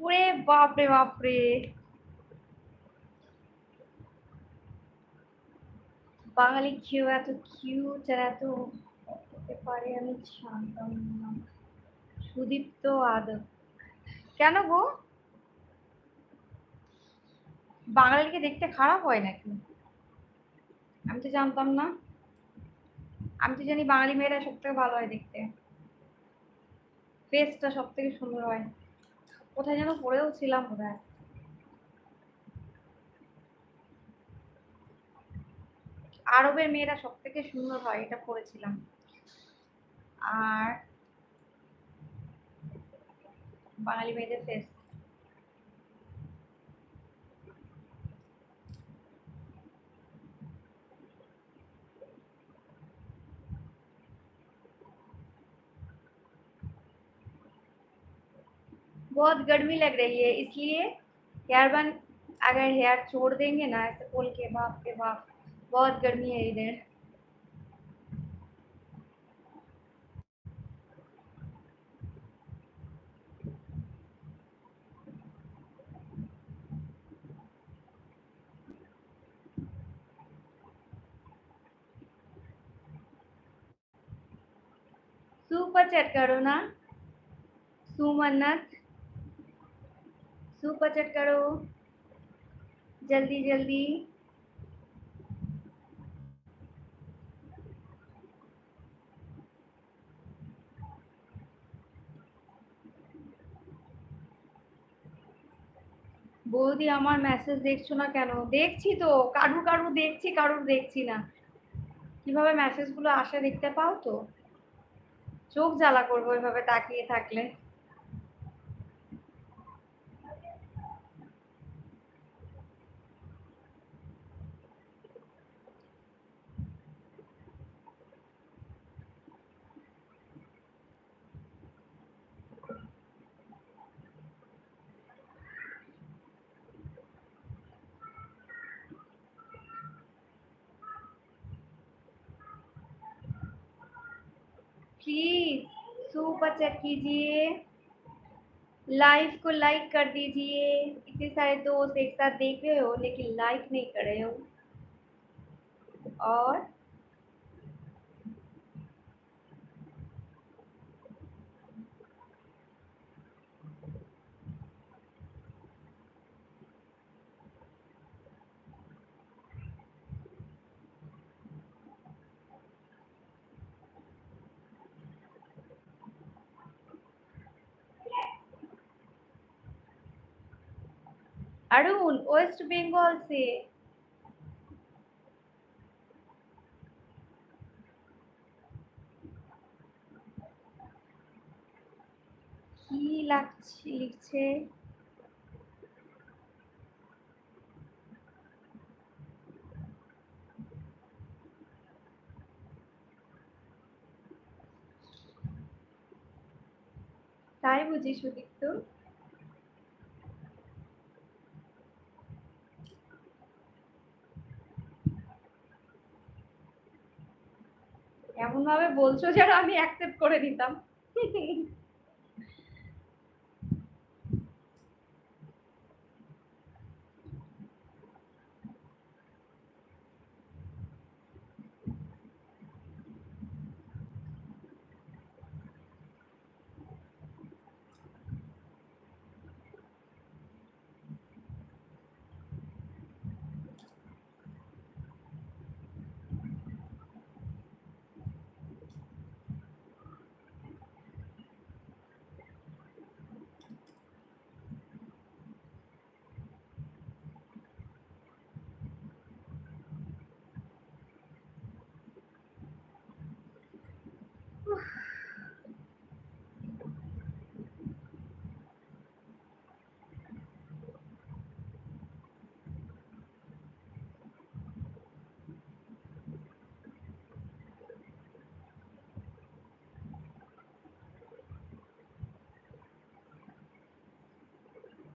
ওরে বাপরে বাপরে, বাঙালি কেউ এত কিউট আর এত হতে পারে আমি জানতাম না। সুদীপ্ত আদক, কেন গো? বাঙালিকে দেখতে খারাপ হয় নাকি? আমি তো জানতাম না। আমি তো জানি বাঙালি মেয়েরা সব থেকে ভালো হয় দেখতে, ফেসটা সব থেকে সুন্দর হয়। কোথায় যেন পড়েও ছিলাম বোধহয়। আরবের মেয়েরা সব থেকে সুন্দর হয় এটা পড়েছিলাম। আর বাঙালি মেয়েদের ফেস। बहुत गर्मी लग रही है इसलिए हेयर बन, अगर हेयर छोड़ देंगे ना ऐसे बोल के बाप बहुत गर्मी है इधर। सुपर चैट करो ना, सुमन्नत, सुपर चैट करो जल्दी जल्दी। বৌদি আমার মেসেজ দেখছো না কেন? দেখছি তো, কারুর কারুর দেখছি, কারুর দেখছি না। কিভাবে মেসেজ গুলো আসে দেখতে পাও তো? চোখ জ্বালা করবো এভাবে তাকিয়ে থাকলে। प्लीज सुपर चैट कीजिए, लाइव को लाइक कर दीजिए। इतने सारे दोस्त एक साथ देख रहे हो लेकिन लाइक नहीं कर रहे हो। और अरुण वेस्ट बंगाल से। কি লাগছে লিখছে? তাই বুঝি সুদীপ্ত? এমন ভাবে বলছো যেন আমি অ্যাকসেপ্ট করে নিতাম।